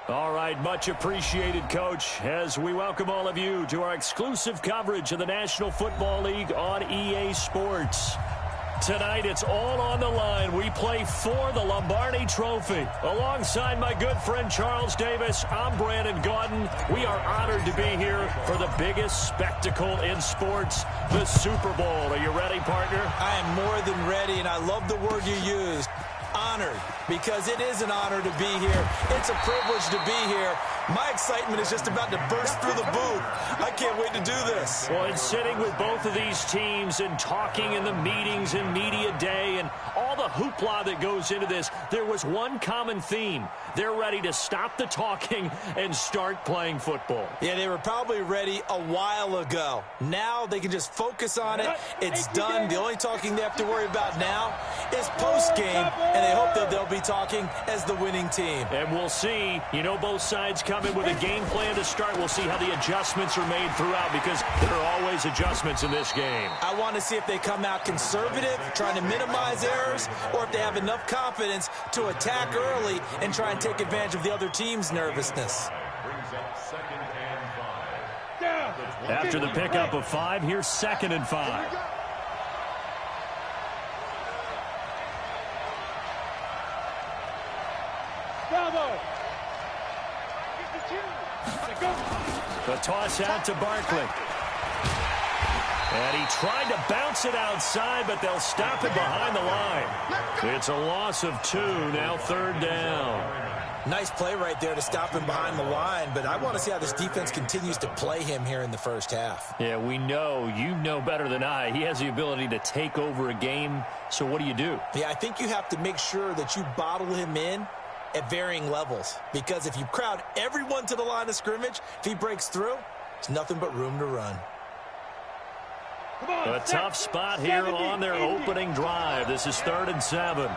All right, much appreciated, Coach, as we welcome all of you to our exclusive coverage of the National Football League on EA Sports. Tonight, it's all on the line. We play for the Lombardi Trophy. Alongside my good friend Charles Davis, I'm Brandon Gaudin. We are honored to be here for the biggest spectacle in sports, the Super Bowl. Are you ready, partner? I am more than ready, and I love the word you used. Honored, because it is an honor to be here. It's a privilege to be here. My excitement is just about to burst through the booth. I can't wait to do this. Well, it's sitting with both of these teams and talking in the meetings and media day and all the hoopla that goes into this. There was one common theme. They're ready to stop the talking and start playing football. Yeah, they were probably ready a while ago. Now they can just focus on it. It's done. The only talking they have to worry about now is post-game, and they hope that they'll be talking as the winning team. And we'll see. You know, both sides come in with a game plan to start. We'll see how the adjustments are made throughout, because there are always adjustments in this game. I want to see if they come out conservative, trying to minimize errors, or if they have enough confidence to attack early and try and take advantage of the other team's nervousness. After the pickup of 5, here's 2nd and 5. The toss out to Barkley. And he tried to bounce it outside, but they'll stop it behind the line. It's a loss of 2, now 3rd down. Nice play right there to stop him behind the line, but I want to see how this defense continues to play him here in the first half. Yeah, we know. You know better than I. He has the ability to take over a game, so what do you do? Yeah, I think you have to make sure that you bottle him in at varying levels, because if you crowd everyone to the line of scrimmage, if he breaks through, it's nothing but room to run. A tough spot here on their opening drive. This is 3rd and 7.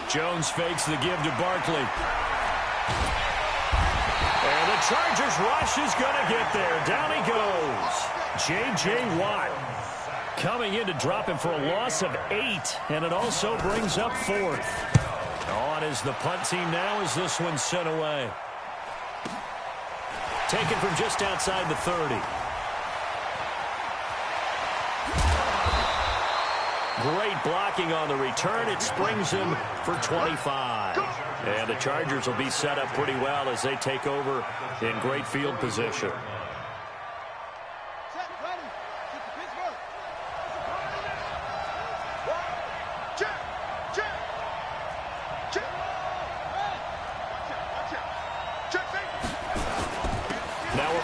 Jones fakes the give to Barkley. And the Chargers rush is going to get there. Down he goes. J.J. Watt coming in to drop him for a loss of 8. And it also brings up 4th. On is the punt team now as this one's sent away. Taken from just outside the 30. Great blocking on the return. It springs him for 25. And the Chargers will be set up pretty well as they take over in great field position.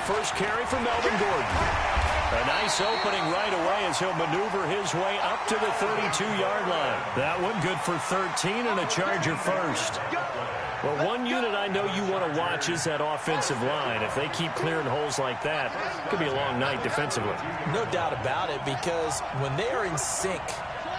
First carry for Melvin Gordon. A nice opening right away as he'll maneuver his way up to the 32-yard line. That one good for 13 and a Charger first. Well, one unit I know you want to watch is that offensive line. If they keep clearing holes like that, it could be a long night defensively. No doubt about it, because when they are in sync,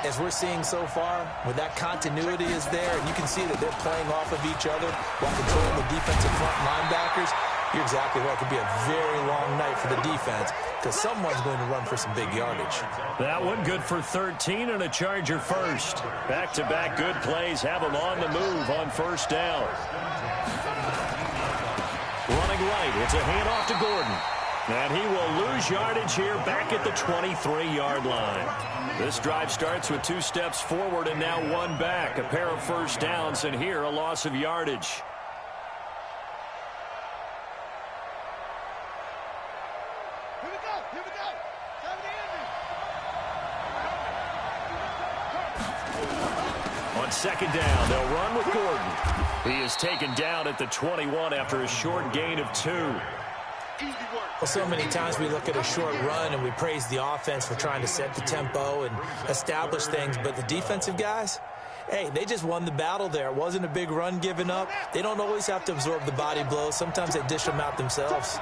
as we're seeing so far, when that continuity is there, and you can see that they're playing off of each other while controlling the defensive front linebackers, you're exactly right. It could be a very long night for the defense because someone's going to run for some big yardage. That one good for 13 and a Charger first. Back-to-back good plays have them on the move on first down. Running right. It's a handoff to Gordon. And he will lose yardage here back at the 23-yard line. This drive starts with 2 steps forward and now 1 back. A pair of first downs, and here a loss of yardage. On 2nd down, they'll run with Gordon. He is taken down at the 21 after a short gain of 2. Well, so many times we look at a short run and we praise the offense for trying to set the tempo and establish things, but the defensive guys, hey, they just won the battle there. It wasn't a big run given up. They don't always have to absorb the body blows. Sometimes they dish them out themselves.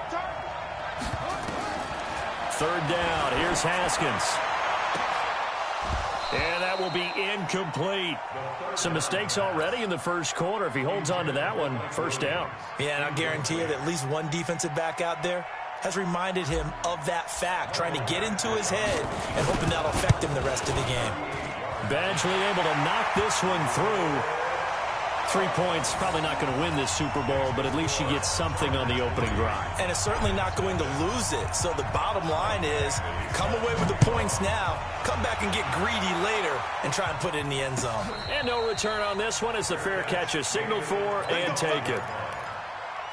3rd down, here's Haskins. And that will be incomplete. Some mistakes already in the first quarter. If he holds on to that one, first down. Yeah, and I'll guarantee you that at least one defensive back out there has reminded him of that fact, trying to get into his head and hoping that'll affect him the rest of the game. Badgley able to knock this one through. 3 points, probably not going to win this Super Bowl, but at least she gets something on the opening drive. And it's certainly not going to lose it. So the bottom line is, come away with the points now, come back and get greedy later, and try and put it in the end zone. And no return on this one as the fair catch is signaled for and taken.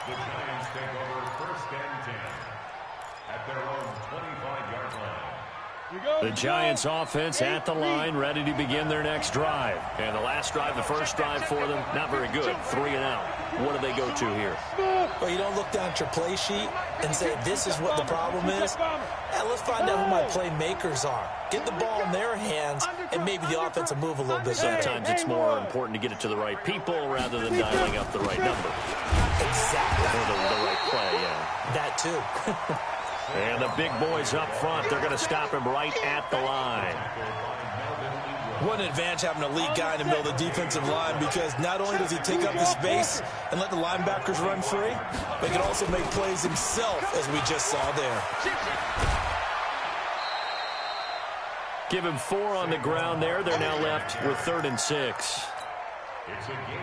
The Giants take over first and 10 at their own 25-yard line. The Giants offense at the line, ready to begin their next drive. And the last drive, the first drive for them, not very good. 3 and out. What do they go to here? Well, you don't look down at your play sheet and say, this is what the problem is. Let's find out who my playmakers are. Get the ball in their hands, and maybe the offense will move a little bit better. Sometimes it's more important to get it to the right people rather than dialing up the right number. Exactly. Or the right play, yeah. That too. And the big boys up front, they're going to stop him right at the line. What an advantage having a lead guy in the middle of the defensive line, because not only does he take up the space and let the linebackers run free, but he can also make plays himself, as we just saw there. Give him 4 on the ground there. They're now left with 3rd and 6.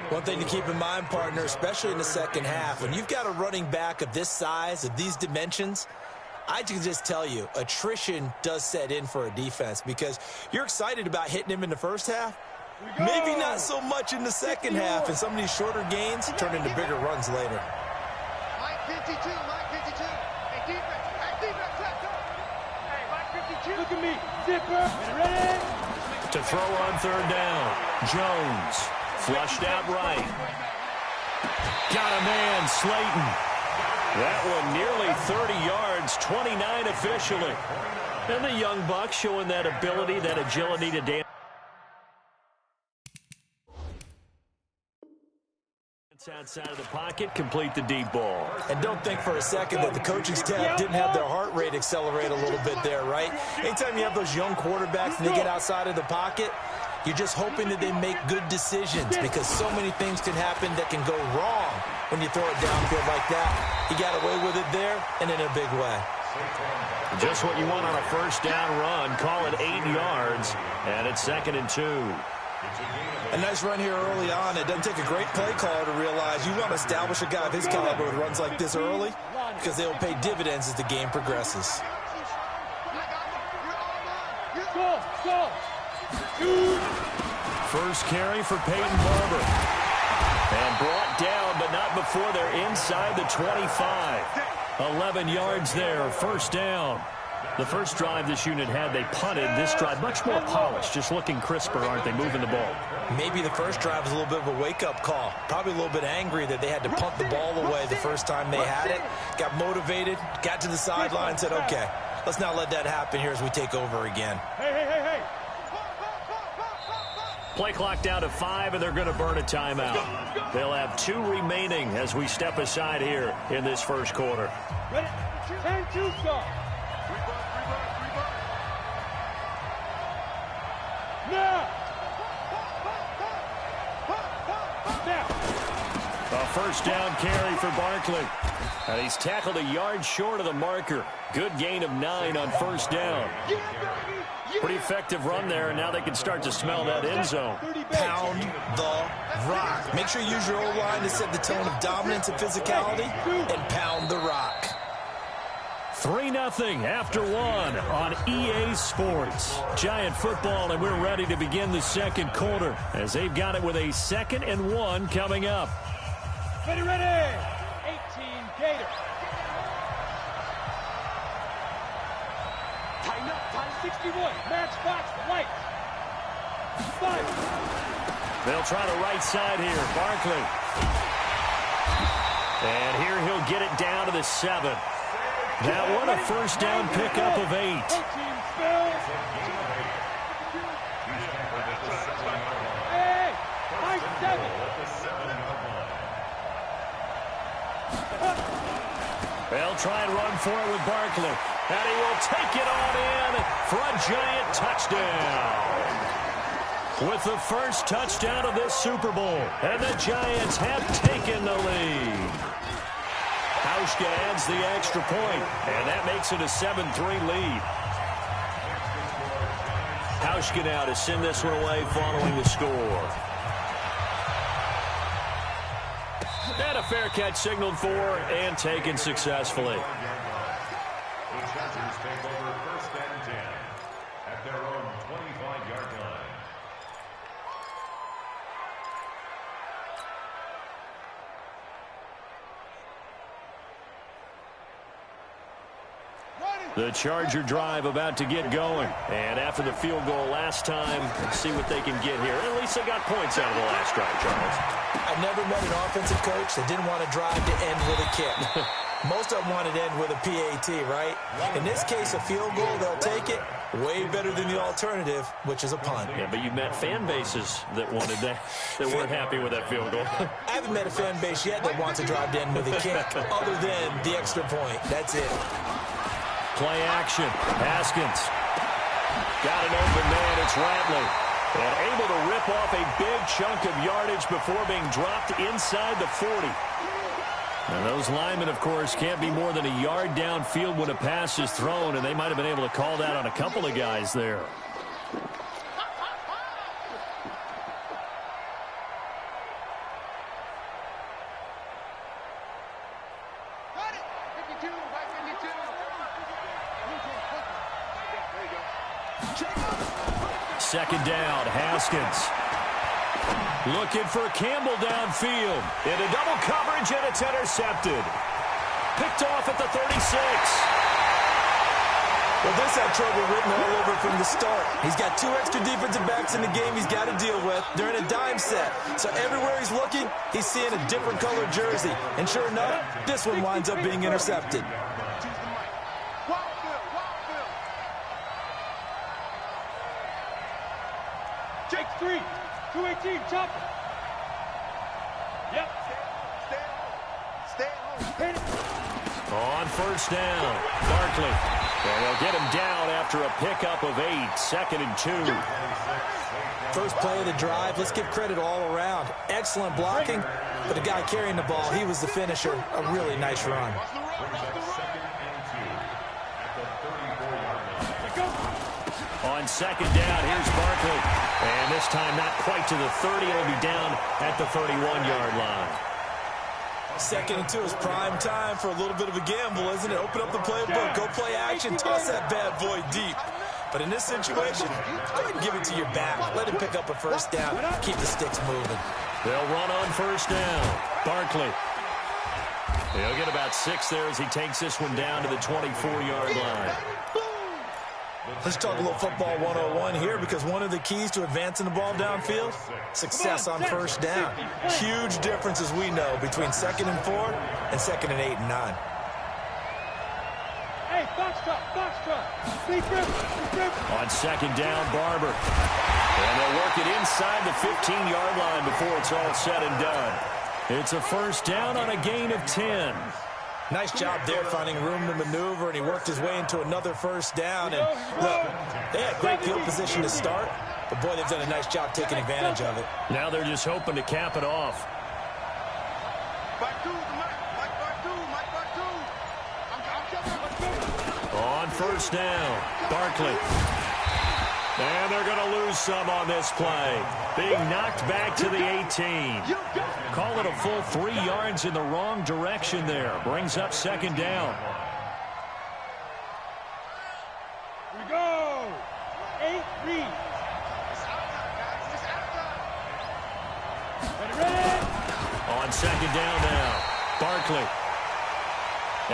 One thing to keep in mind, partner, especially in the second half, when you've got a running back of this size, of these dimensions, I can just tell you, attrition does set in for a defense, because you're excited about hitting him in the first half. Maybe not so much in the second half, and some of these shorter gains turn into bigger runs later. Mike 52, Mike 52. Hey, defense, let's go. Hey, Mike 52. Look at me, zipper, ready? To throw on 3rd down, Jones, flushed out right. Got a man, Slayton. That one nearly 30 yards, 29 officially. And the young buck showing that ability, that agility to dance outside of the pocket, complete the deep ball. And don't think for a second that the coaching staff didn't have their heart rate accelerate a little bit there, right? Anytime you have those young quarterbacks and they get outside of the pocket, you're just hoping that they make good decisions, because so many things can happen that can go wrong when you throw it downfield like that. He got away with it there and in a big way. Just what you want on a first down run. Call it 8 yards, and it's 2nd and 2. A nice run here early on. It doesn't take a great play caller to realize you want to establish a guy of his caliber with runs like this early, because they will pay dividends as the game progresses. First carry for Peyton Barber. And brought down, but not before they're inside the 25. 11 yards there, first down. The first drive this unit had, they punted. This drive, much more polished, just looking crisper, aren't they, moving the ball? Maybe the first drive was a little bit of a wake-up call. Probably a little bit angry that they had to punt the ball away the first time they had it. Got motivated, got to the sideline, said, okay, let's not let that happen here as we take over again. Hey. Play clock down to 5, and they're going to burn a timeout. They'll have 2 remaining as we step aside here in this first quarter. Ready? 10-2 start. Now. A first down carry for Barkley. And he's tackled a yard short of the marker. Good gain of 9 on first down. Pretty effective run there, and now they can start to smell that end zone. Pound the rock. Make sure you use your O-line to set the tone of dominance and physicality, and pound the rock. 3-0 after 1 on EA Sports. Giant football, and we're ready to begin the second quarter as they've got it with a 2nd and 1 coming up. Ready. 18 Gator. Tighten up, time 61. Match box, right. 5. They'll try the right side here. Barkley. And here he'll get it down to the 7. That one a first down pickup of 8. Hey, 7. They'll try and run for it with Barkley. And he will take it on in for a Giant touchdown. With the first touchdown of this Super Bowl. And the Giants have taken the lead. Hauschka adds the extra point, and that makes it a 7-3 lead. Hauschka now to send this one away following the score. And a fair catch signaled for and taken successfully. The Chargers take over first and 10 at their own 25-yard line. The Charger drive about to get going. And after the field goal last time, let's see what they can get here. At least they got points out of the last drive, Charles. I've never met an offensive coach that didn't want to drive to end with a kick. Most of them want to end with a PAT, right? In this case, a field goal, they'll take it. Way better than the alternative, which is a punt. Yeah, but you've met fan bases that wanted that, that weren't happy with that field goal. I haven't met a fan base yet that wants to drive to end with a kick, other than the extra point. That's it. Play action. Haskins. Got an open man. It's Ratley. And able to rip off a big chunk of yardage before being dropped inside the 40. And those linemen, of course, can't be more than a yard downfield when a pass is thrown, and they might have been able to call that on a couple of guys there. Second down, Haskins. Looking for Campbell downfield. Into double coverage, and it's intercepted. Picked off at the 36. Well, this had trouble written all over from the start. He's got two extra defensive backs in the game he's got to deal with. They're in a dime set. So everywhere he's looking, he's seeing a different color jersey. And sure enough, this one winds up being intercepted. Jake 3, 218, chop. Yep. Stay home. On first down, Barkley. And they'll get him down after a pickup of 8, 2nd and 2. First play of the drive, let's give credit all around. Excellent blocking, but the guy carrying the ball, he was the finisher. A really nice run. On second down, here's Barkley. And this time not quite to the 30. It'll be down at the 31-yard line. 2nd and 2 is prime time for a little bit of a gamble, isn't it? Open up the playbook, go play action, toss that bad boy deep. But in this situation, go ahead and give it to your back. Let him pick up a first down. Keep the sticks moving. They'll run on first down. Barkley. He'll get about 6 there as he takes this one down to the 24-yard line. Let's talk a little football 101 here, because one of the keys to advancing the ball downfield, success on first down. Huge difference, as we know, between 2nd and 4 and 2nd and 8 and 9. Hey, foxtrot. Deep rip. On second down, Barber. And they'll work it inside the 15-yard line before it's all said and done. It's a first down on a gain of 10. Nice job there finding room to maneuver, and he worked his way into another first down. And look, they had great field position to start, but boy, they've done a nice job taking advantage of it. Now they're just hoping to cap it off. On first down, Barkley. And they're going to lose some on this play. Being knocked back to the 18. Call it a full 3 yards in the wrong direction there. Brings up second down. Here we go. 8 read. Ready. On second down now, Barkley.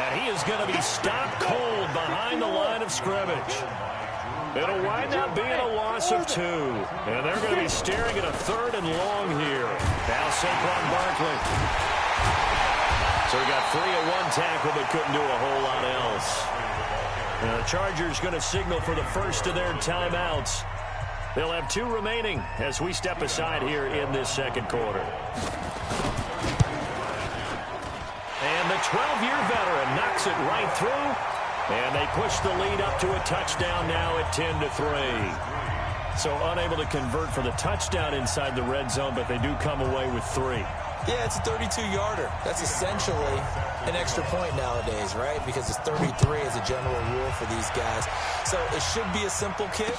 And he is going to be stopped cold behind the line of scrimmage. It'll wind up being a loss of 2. And they're going to be staring at a 3rd and long here. Now Saquon Barkley. So he got 3 at 1 tackle, but couldn't do a whole lot else. Now the Chargers going to signal for the first of their timeouts. They'll have 2 remaining as we step aside here in this second quarter. And the 12-year veteran knocks it right through. And they push the lead up to a touchdown now at 10-3. So unable to convert for the touchdown inside the red zone, but they do come away with 3. Yeah, it's a 32-yarder. That's essentially an extra point nowadays, right? Because it's 33 as a general rule for these guys. So it should be a simple kick,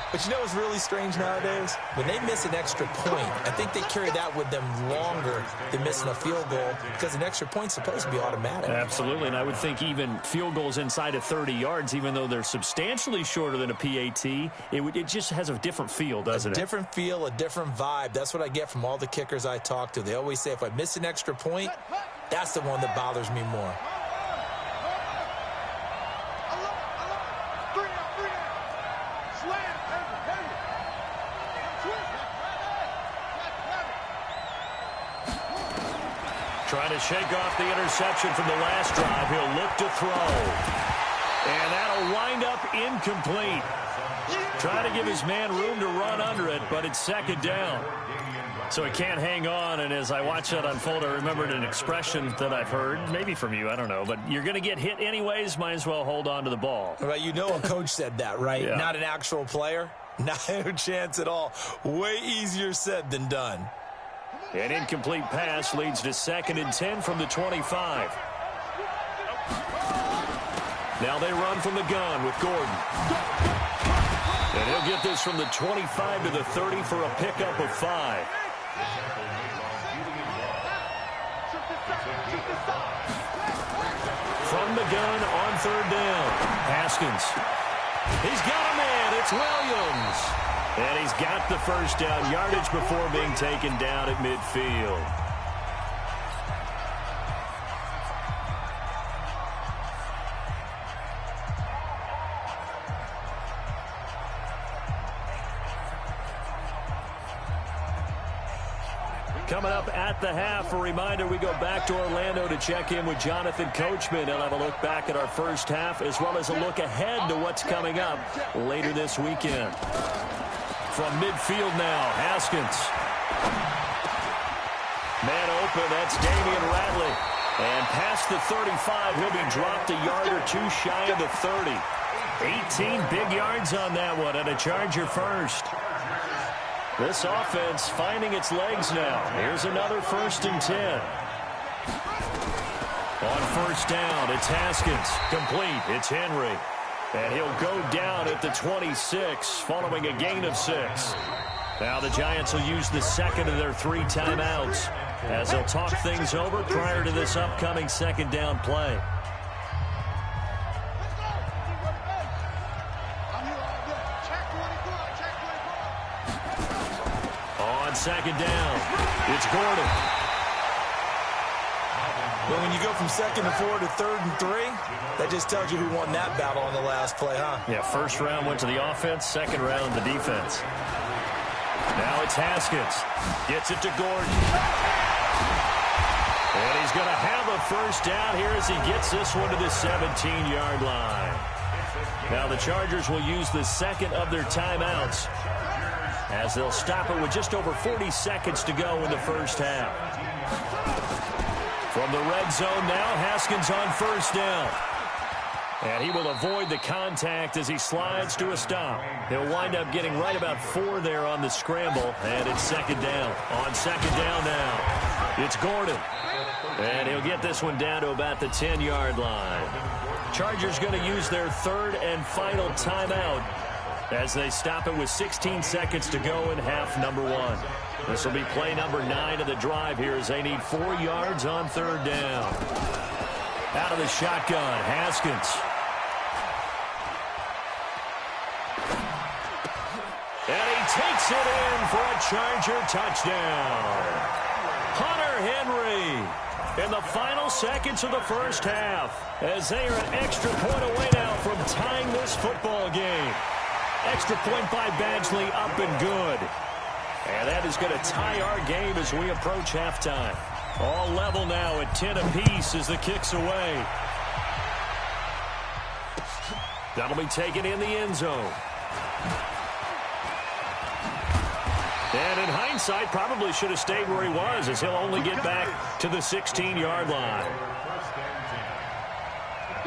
But you know what's really strange nowadays? When they miss an extra point, I think they carry that with them longer than missing a field goal because an extra point's supposed to be automatic. Absolutely, and I would think even field goals inside of 30 yards, even though they're substantially shorter than a PAT, it just has a different feel, doesn't it? A different feel, a different vibe. That's what I get from all the kickers I talk to. They always say if I miss an extra point, that's the one that bothers me more. Trying to shake off the interception from the last drive. He'll look to throw. And that'll wind up incomplete. Trying to give his man room to run under it, but it's second down. So he can't hang on, and as I watch that unfold, I remembered an expression that I've heard, maybe from you, I don't know, but you're going to get hit anyways, might as well hold on to the ball. Right, you know a coach said that, right? Yeah. Not an actual player. Not a chance at all. Way easier said than done. An incomplete pass leads to 2nd and 10 from the 25. Now they run from the gun with Gordon. And he'll get this from the 25 to the 30 for a pickup of 5. From the gun on 3rd down. Haskins. He's got a man. It's Williams. And he's got the first down yardage before being taken down at midfield. Coming up at the half, a reminder, we go back to Orlando to check in with Jonathan Coachman. He'll have a look back at our first half as well as a look ahead to what's coming up later this weekend. From midfield now, Haskins. Man open, that's Damian Radley. And past the 35, he'll be dropped a yard or two shy of the 30. 18 big yards on that one, and a Charger first. This offense finding its legs now. Here's another 1st and 10. On 1st down, it's Haskins. Complete, it's Henry. And he'll go down at the 26 following a gain of 6. Now the Giants will use the 2nd of their 3 timeouts as they'll talk things over prior to this upcoming 2nd down play. On 2nd down, it's Gordon. But when you go from 2nd and 4 to 3rd and 3, that just tells you who won that battle on the last play, huh? Yeah, 1st round went to the offense, 2nd round the defense. Now it's Haskins. Gets it to Gordon. And he's going to have a 1st down here as he gets this one to the 17-yard line. Now the Chargers will use the 2nd of their timeouts as they'll stop it with just over 40 seconds to go in the first half. From the red zone now, Haskins on 1st down. And he will avoid the contact as he slides to a stop. He'll wind up getting right about 4 there on the scramble, and it's 2nd down. On 2nd down now, it's Gordon. And he'll get this one down to about the 10-yard line. Chargers going to use their 3rd and final timeout as they stop it with 16 seconds to go in half number 1. This will be play number 9 of the drive here as they need 4 yards on 3rd down. Out of the shotgun, Haskins. And he takes it in for a Charger touchdown. Hunter Henry in the final seconds of the first half as they are an extra point away now from tying this football game. Extra point by Badgley up and good. And that is going to tie our game as we approach halftime. All level now at 10 apiece as the kick's away. That'll be taken in the end zone. And in hindsight, probably should have stayed where he was as he'll only get back to the 16-yard line.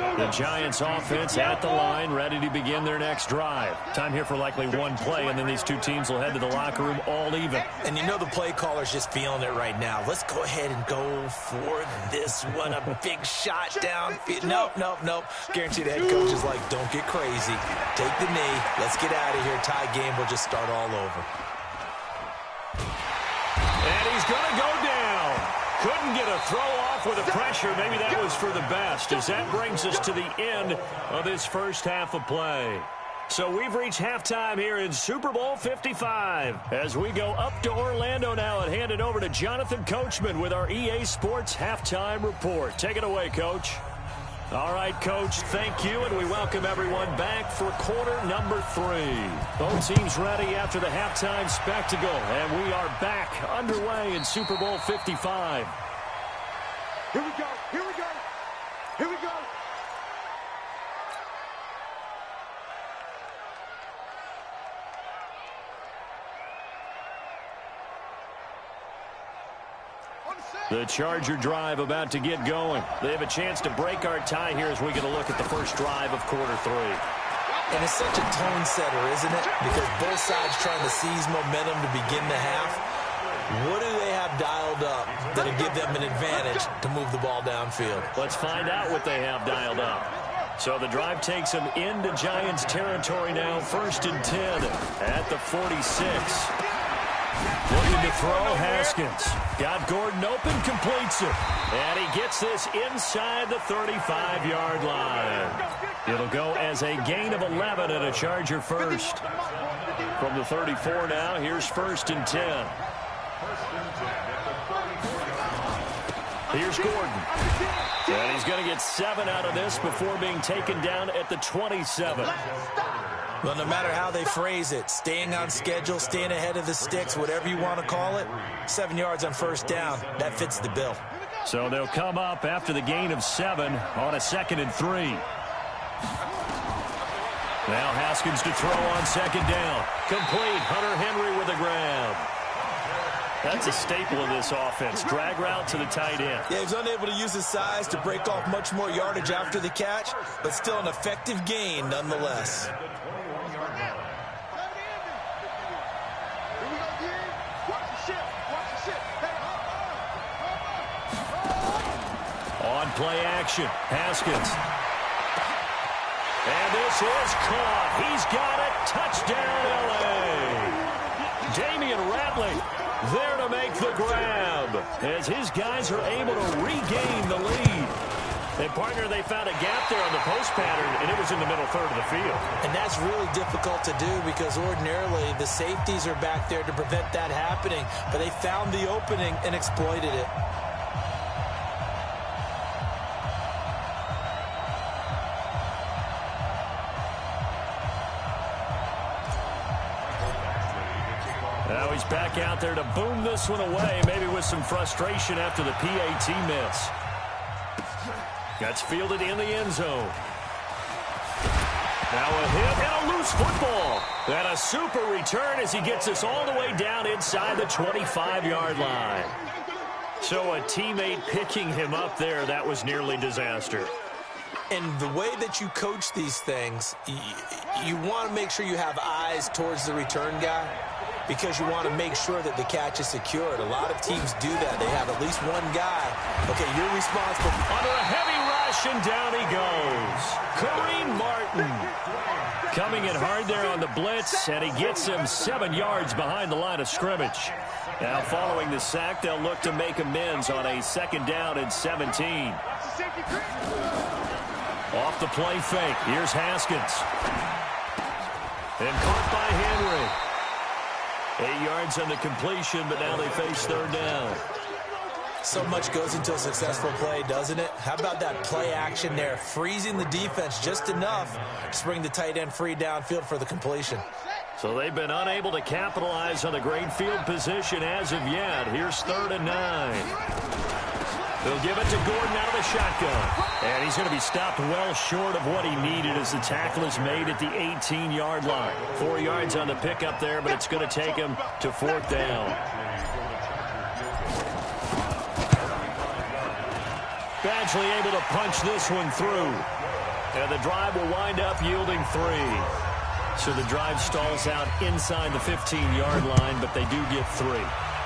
The Giants offense at the line, ready to begin their next drive. Time here for likely one play, and then these two teams will head to the locker room all even. And you know the play caller's just feeling it right now. Let's go ahead and go for this one. A big shot downfield. Nope. Guarantee the head coach is like, don't get crazy. Take the knee. Let's get out of here. Tie game will just start all over. And he's going to go down. Couldn't get a throw off with the pressure. Maybe that was for the best, as that brings us to the end of this first half of play. So we've reached halftime here in Super Bowl 55. As we go up to Orlando now and hand it over to Jonathan Coachman with our EA Sports Halftime Report. Take it away, Coach. All right, Coach, thank you, and we welcome everyone back for quarter number 3. Both teams ready after the halftime spectacle, and we are back underway in Super Bowl 55. Here we go. The Charger drive about to get going. They have a chance to break our tie here as we get a look at the first drive of quarter 3. And it's such a tone setter, isn't it? Because both sides trying to seize momentum to begin the half. What do they have dialed up that'll give them an advantage to move the ball downfield? Let's find out what they have dialed up. So the drive takes them into Giants territory now, 1st and 10 at the 46. Looking to throw, Haskins. Got Gordon open, completes it. And he gets this inside the 35-yard line. It'll go as a gain of 11 and a Charger first. From the 34 now, here's 1st and 10. Here's Gordon. And he's going to get 7 out of this before being taken down at the 27. Well, no matter how they phrase it, staying on schedule, staying ahead of the sticks, whatever you want to call it, 7 yards on 1st down, that fits the bill. So they'll come up after the gain of 7 on a 2nd and 3. Now Haskins to throw on 2nd down. Complete. Hunter Henry with a grab. That's a staple of this offense. Drag route to the tight end. Yeah, he's unable to use his size to break off much more yardage after the catch, but still an effective gain nonetheless. On play action, Haskins. And this is caught. He's got it. Touchdown, L.A. Damian Ratley there to make the grab as his guys are able to regain the lead. And, partner, they found a gap there on the post pattern, and it was in the middle third of the field. And that's really difficult to do because ordinarily the safeties are back there to prevent that happening. But they found the opening and exploited it. Now he's back out there to boom this one away, maybe with some frustration after the PAT miss. Gets fielded in the end zone. Now a hit and a loose football. And a super return as he gets us all the way down inside the 25-yard line. So a teammate picking him up there, that was nearly disaster. And the way that you coach these things, you want to make sure you have eyes towards the return guy, because you want to make sure that the catch is secured. A lot of teams do that. They have at least one guy. Okay, you're responsible. Under a heavy rush, and down he goes. Kareem Martin coming in hard there on the blitz, and he gets him 7 yards behind the line of scrimmage. Now following the sack, they'll look to make amends on a 2nd down and 17. Off the play fake. Here's Haskins. And caught by Henry. 8 yards on the completion, but now they face 3rd down. So much goes into a successful play, doesn't it? How about that play action there? Freezing the defense just enough to bring the tight end free downfield for the completion. So they've been unable to capitalize on the great field position as of yet. Here's 3rd and 9. They'll give it to Gordon out of the shotgun. And he's going to be stopped well short of what he needed as the tackle is made at the 18-yard line. 4 yards on the pickup there, but it's going to take him to 4th down. Badgley able to punch this one through. And the drive will wind up yielding 3. So the drive stalls out inside the 15-yard line, but they do get 3.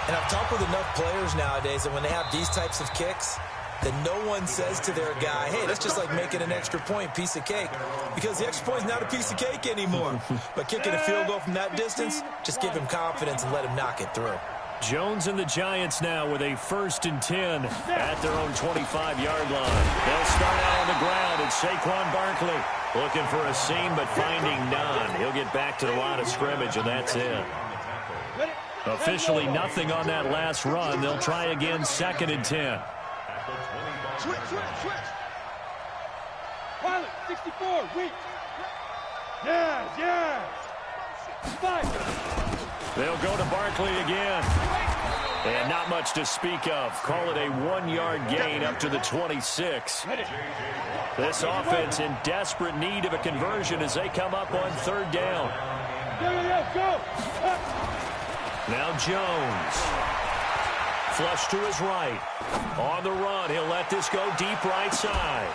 And I've talked with enough players nowadays that when they have these types of kicks, that no one says to their guy, hey, that's just like making an extra point, piece of cake. Because the extra point is not a piece of cake anymore. But kicking a field goal from that distance, just give him confidence and let him knock it through. Jones and the Giants now with a 1st and 10 at their own 25-yard line. They'll start out on the ground. It's Saquon Barkley looking for a seam but finding none. He'll get back to the line of scrimmage, and that's it. Officially nothing on that last run. They'll try again, 2nd and 10. Switch. Pilot, 64, weak. Yes. Fight. They'll go to Barkley again. And not much to speak of. Call it a 1-yard gain up to the 26. This offense in desperate need of a conversion as they come up on 3rd down. Go. Now Jones. Flush to his right. On the run, he'll let this go deep right side.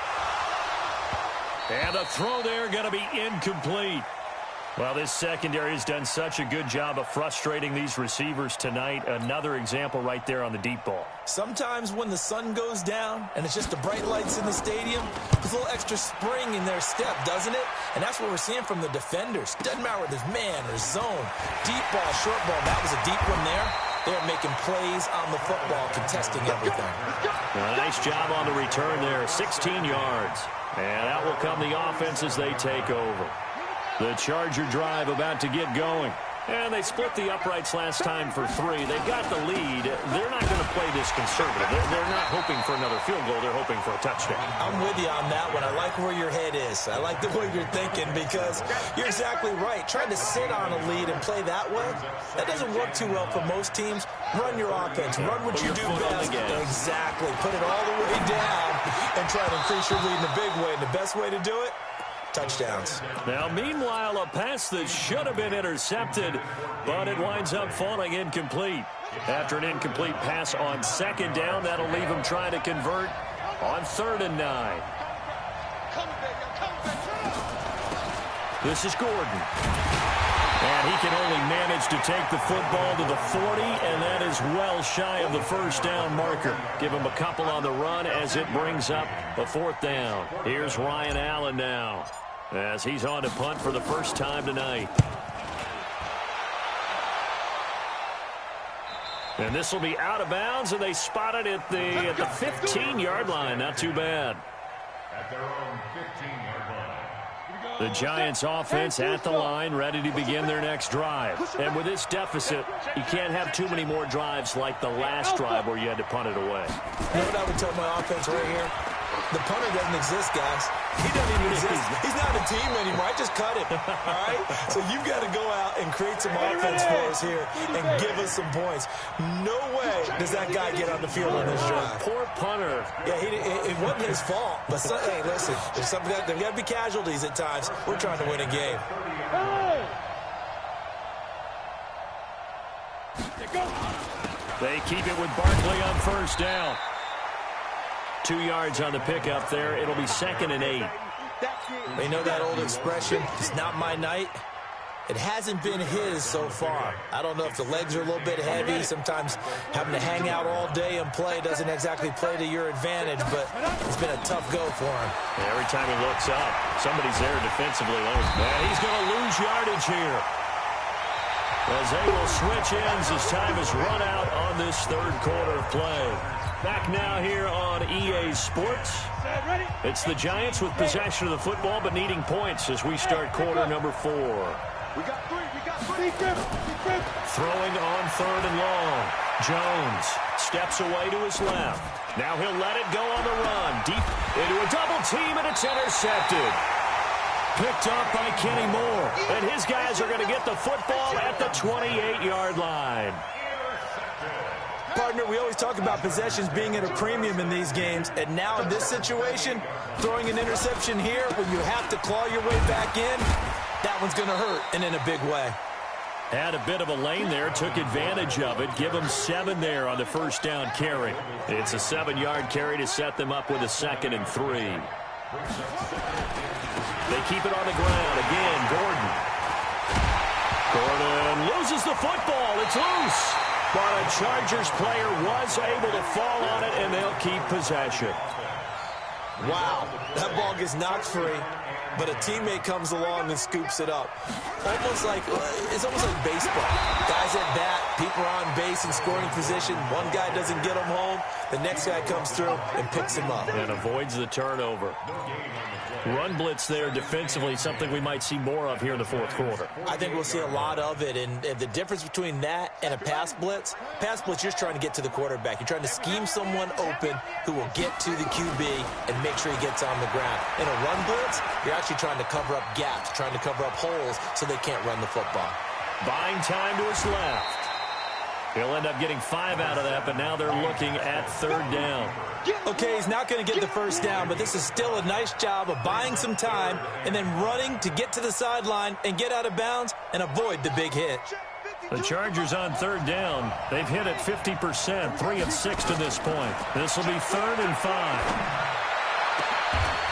And the throw there going to be incomplete. Well, this secondary has done such a good job of frustrating these receivers tonight. Another example right there on the deep ball. Sometimes when the sun goes down and it's just the bright lights in the stadium, there's a little extra spring in their step, doesn't it? And that's what we're seeing from the defenders. Doesn't matter whether it's man or zone. Deep ball, short ball. That was a deep one there. They're making plays on the football, contesting everything. A nice job on the return there, 16 yards. And out will come the offense as they take over. The Charger drive about to get going. And they split the uprights last time for 3. They've got the lead. They're not going to play this conservative. They're not hoping for another field goal. They're hoping for a touchdown. I'm with you on that one. I like where your head is. I like the way you're thinking because you're exactly right. Trying to sit on a lead and play that way, that doesn't work too well for most teams. Run your offense. Run what you do best. Exactly. Put it all the way down and try to increase your lead in a big way. And the best way to do it, touchdowns. Now, meanwhile, a pass that should have been intercepted, but it winds up falling incomplete. After an incomplete pass on 2nd down, that'll leave him trying to convert on 3rd and 9. This is Gordon. And he can only manage to take the football to the 40, and that is well shy of the 1st down marker. Give him a couple on the run as it brings up a 4th down. Here's Ryan Allen now as he's on to punt for the first time tonight. And this will be out of bounds, and they spot it at the 15-yard line. Not too bad. At their own 15-yard line. The Giants offense at the line, ready to begin their next drive. And with this deficit, you can't have too many more drives like the last drive where you had to punt it away. You know what I would tell my offense right here? The punter doesn't exist, guys. He doesn't even exist. He's not a team anymore. I just cut him. All right? So you've got to go out and create some offense for us here and give us some points. No way does that guy get on the field on this drive. Poor punter. Yeah, it wasn't his fault. But, hey, listen, there's got to be casualties at times. We're trying to win a game. They keep it with Barkley on 1st down. 2 yards on the pickup there. It'll be 2nd and 8. You know that old expression, it's not my night? It hasn't been his so far. I don't know if the legs are a little bit heavy. Sometimes having to hang out all day and play doesn't exactly play to your advantage, but it's been a tough go for him. Every time he looks up, somebody's there defensively. And he's going to lose yardage here. As they will switch ends as time is run out on this 3rd quarter of play. Back now here on EA Sports. It's the Giants with possession of the football but needing points as we start quarter number 4. We got 3. Throwing on 3rd and long. Jones steps away to his left. Now he'll let it go on the run. Deep into a double team, and it's intercepted. Picked up by Kenny Moore. And his guys are going to get the football at the 28-yard line. Partner, we always talk about possessions being at a premium in these games, and now in this situation, throwing an interception here when you have to claw your way back in, that one's going to hurt, and in a big way. Had a bit of a lane there, took advantage of it. Give them 7 there on the 1st down carry. It's a 7-yard carry to set them up with a 2nd and 3. They keep it on the ground. Again, Gordon. Gordon loses the football. It's loose. But a Chargers player was able to fall on it, and they'll keep possession. Wow, that ball gets knocked free, but a teammate comes along and scoops it up. It's almost like baseball. Guys at bat, people are on base in scoring position. One guy doesn't get him home. The next guy comes through and picks him up. And avoids the turnover. Run blitz there defensively, something we might see more of here in the fourth quarter. I think we'll see a lot of it, and the difference between that and a pass blitz, you're just trying to get to the quarterback. You're trying to scheme someone open who will get to the QB and make sure he gets on the ground. In a run blitz, you're actually trying to cover up gaps, trying to cover up holes so they can't run the football. Buying time to his left. He'll end up getting 5 out of that, but now they're looking at third down. Okay, he's not going to get the first down, but this is still a nice job of buying some time and then running to get to the sideline and get out of bounds and avoid the big hit. The Chargers on third down. They've hit it 50%, 3 of 6 to this point. This will be 3rd and 5.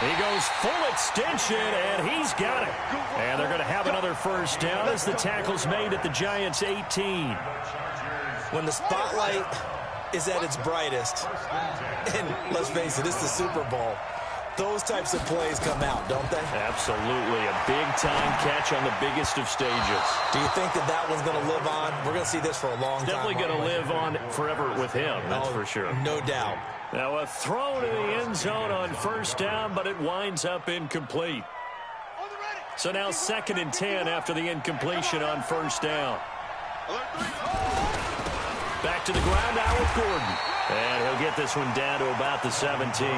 He goes full extension, and he's got it. And they're going to have another first down as the tackle's made at the Giants' 18. When the spotlight is at its brightest, and let's face it, it's the Super Bowl, those types of plays come out, don't they? Absolutely. A big-time catch on the biggest of stages. Do you think that one's going to live on? We're going to see this for a long time. Definitely going to live on forever with him, that's for sure. No doubt. Now a throw to the end zone on first down, but it winds up incomplete. So now 2nd and 10 after the incompletion on first down. Back to the ground now with Gordon. And he'll get this one down to about the 17.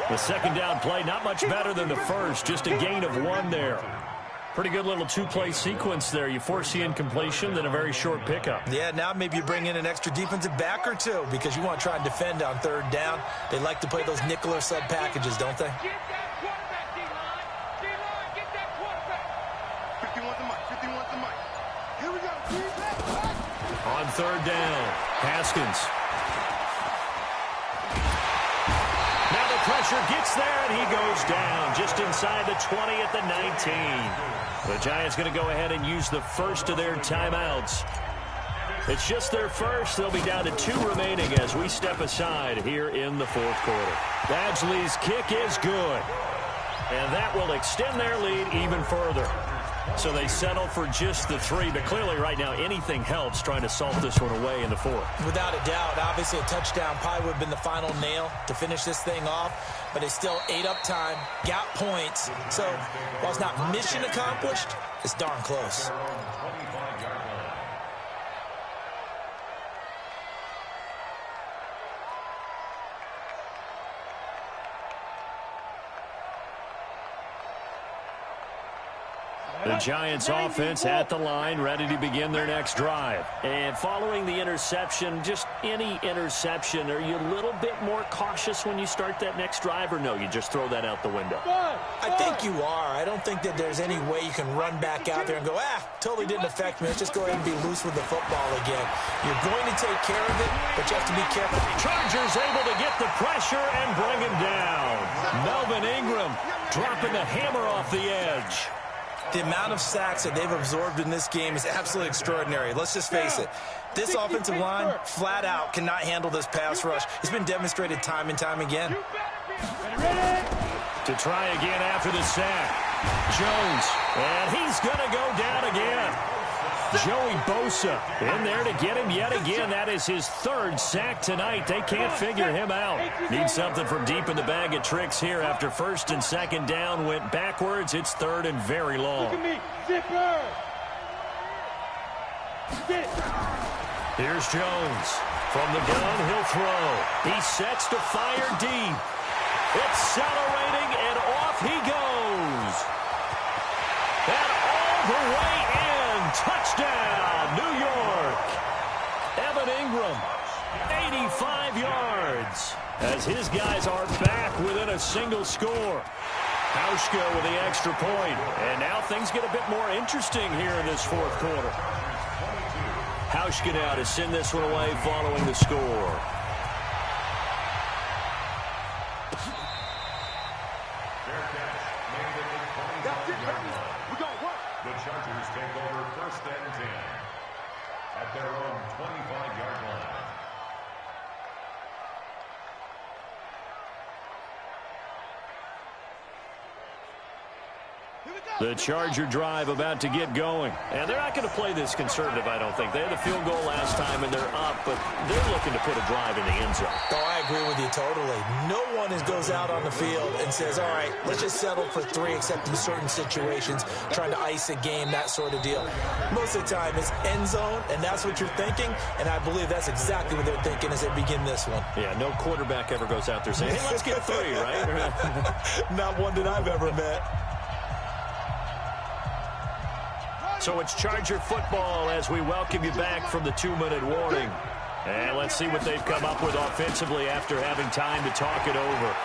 The second down play, not much better than the first, just a gain of 1 there. Pretty good little 2-play sequence there. You force the incompletion, then a very short pickup. Yeah, now maybe you bring in an extra defensive back or two because you want to try and defend on third down. They like to play those nickel or sub packages, don't they? Get that quarterback, D-line. D-line, get that quarterback. 51's the mic, 51's the mic. Here we go, defense. On third down, Haskins. Now the pressure gets there, and he goes down just inside the 20 at the 19. The Giants going to go ahead and use the first of their timeouts. It's just their first. They'll be down to 2 remaining as we step aside here in the fourth quarter. Badgley's kick is good, and that will extend their lead even further. So they settle for just the 3, but clearly right now anything helps trying to salt this one away in the fourth. Without a doubt, obviously a touchdown probably would have been the final nail to finish this thing off, but it's still ate up time, got points. So while it's not mission accomplished, it's darn close. The Giants offense at the line, ready to begin their next drive. And following the interception, just any interception, are you a little bit more cautious when you start that next drive, or no, you just throw that out the window? I think you are. I don't think that there's any way you can run back out there and go, totally didn't affect me. Let's just go ahead and be loose with the football again. You're going to take care of it, but you have to be careful. Chargers able to get the pressure and bring him down. Melvin Ingram dropping the hammer off the edge. The amount of sacks that they've absorbed in this game is absolutely extraordinary. Let's just face it. This offensive line, flat out, cannot handle this pass rush. It's been demonstrated time and time again. To try again after the sack. Jones, and he's going to go down again. Joey Bosa in there to get him yet again. That is his 3rd sack tonight. They can't figure him out. Need something from deep in the bag of tricks here after 1st and 2nd down went backwards. It's 3rd and very long. Look at me, zipper. Here's Jones. From the gun, he'll throw. He sets to fire deep. Accelerating, and off he goes. And all the way in. Touchdown, New York. Evan Ingram, 85 yards. As his guys are back within a single score. Hauschka with the extra point. And now things get a bit more interesting here in this fourth quarter. Hauschka now to send this one away following the score. Giants take over 1st and 10 at their own 25-yard line. The Charger drive about to get going. And they're not going to play this conservative, I don't think. They had a field goal last time, and they're up, but they're looking to put a drive in the end zone. Oh, I agree with you totally. No one goes out on the field and says, all right, let's just settle for 3, except in certain situations, trying to ice a game, that sort of deal. Most of the time, it's end zone, and that's what you're thinking, and I believe that's exactly what they're thinking as they begin this one. Yeah, no quarterback ever goes out there saying, hey, let's get 3, right? Not one that I've ever met. So it's Charger football as we welcome you back from the 2-minute warning. And let's see what they've come up with offensively after having time to talk it over.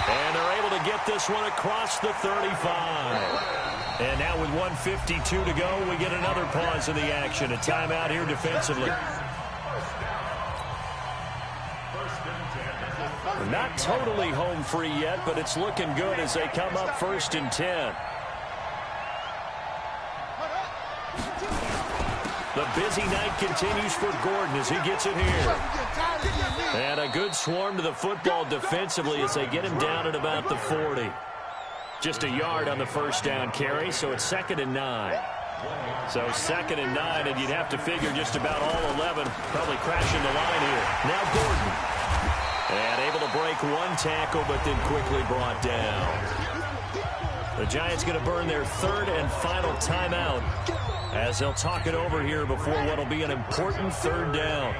And they're able to get this one across the 35. And now with 1:52 to go, we get another pause in the action. A timeout here defensively. We're not totally home free yet, but it's looking good as they come up 1st and 10. The busy night continues for Gordon as he gets it here. And a good swarm to the football defensively as they get him down at about the 40. Just a yard on the 1st down carry, so it's 2nd and 9. So 2nd and 9, and you'd have to figure just about all 11 probably crashing the line here. Now Gordon. And able to break one tackle, but then quickly brought down. The Giants going to burn their 3rd and final timeout as they'll talk it over here before what will be an important 3rd down.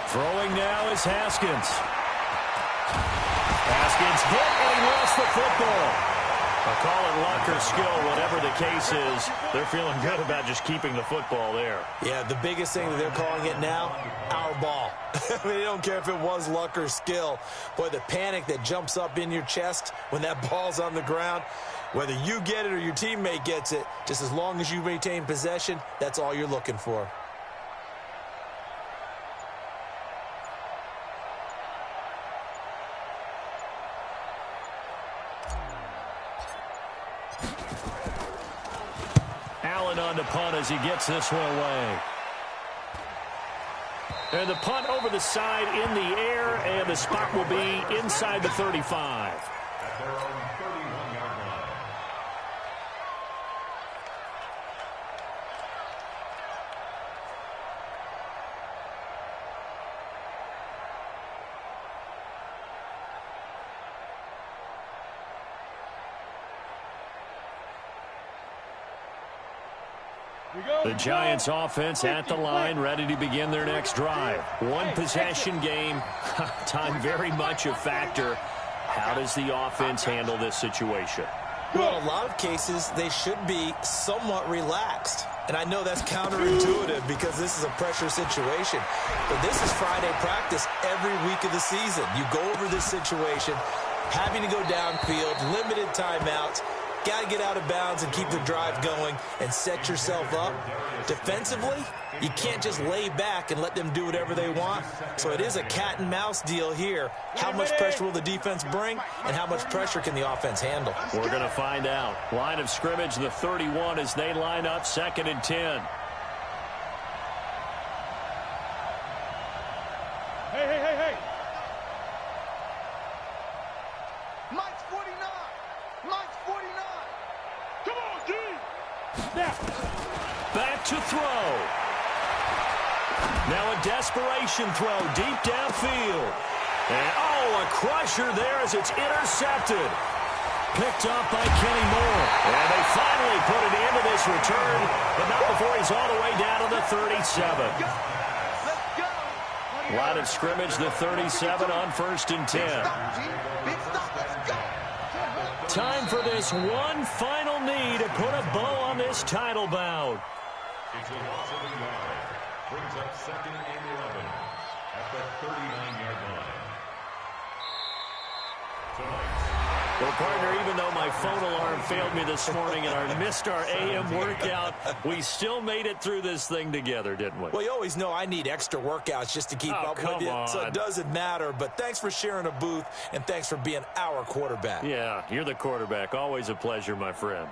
Throwing now is Haskins. Haskins hit, and he lost the football. I'll call it luck or skill, whatever the case is. They're feeling good about just keeping the football there. Yeah, the biggest thing that they're calling it now, our ball. I mean, they don't care if it was luck or skill. Boy, the panic that jumps up in your chest when that ball's on the ground, whether you get it or your teammate gets it, just as long as you retain possession, that's all you're looking for. On the punt as he gets this one away. And the punt over the side in the air, and the spot will be inside the 35. At their own 31-yard line. The Giants offense at the line, ready to begin their next drive. One possession game, time very much a factor. How does the offense handle this situation? Well, in a lot of cases, they should be somewhat relaxed. And I know that's counterintuitive because this is a pressure situation. But this is Friday practice every week of the season. You go over this situation, having to go downfield, limited timeouts. Got to get out of bounds and keep the drive going and set yourself up. Defensively, you can't just lay back and let them do whatever they want. So it is a cat and mouse deal here. How much pressure will the defense bring, and how much pressure can the offense handle? We're going to find out. Line of scrimmage, the 31 as they line up 2nd and 10. Hey. Mike's 49. Mike's 49. Come on, D. Snap. Back to throw. Now a desperation throw deep downfield. And, a crusher there as it's intercepted. Picked up by Kenny Moore. And they finally put an end to this return, but not before he's all the way down to the 37. Line of scrimmage, the 37 on 1st and 10. Time for this one final knee to put a bow on this title bout. It's a loss of a yard. Brings up 2nd and 11 at the 39-yard line. Tonight, Well, partner, even though my phone alarm failed me this morning and I missed our AM workout, we still made it through this thing together, didn't we? Well, you always know I need extra workouts just to keep up with you, so it doesn't matter. But thanks for sharing a booth, and thanks for being our quarterback. Yeah, you're the quarterback. Always a pleasure, my friend.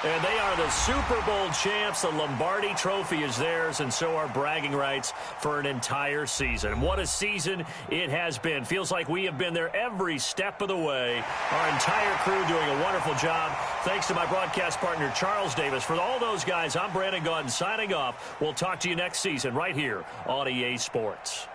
And they are the Super Bowl champs. The Lombardi Trophy is theirs, and so are bragging rights for an entire season. What a season it has been. Feels like we have been there every step of the way. Our entire crew doing a wonderful job. Thanks to my broadcast partner, Charles Davis. For all those guys, I'm Brandon Gaudin signing off. We'll talk to you next season right here on EA Sports.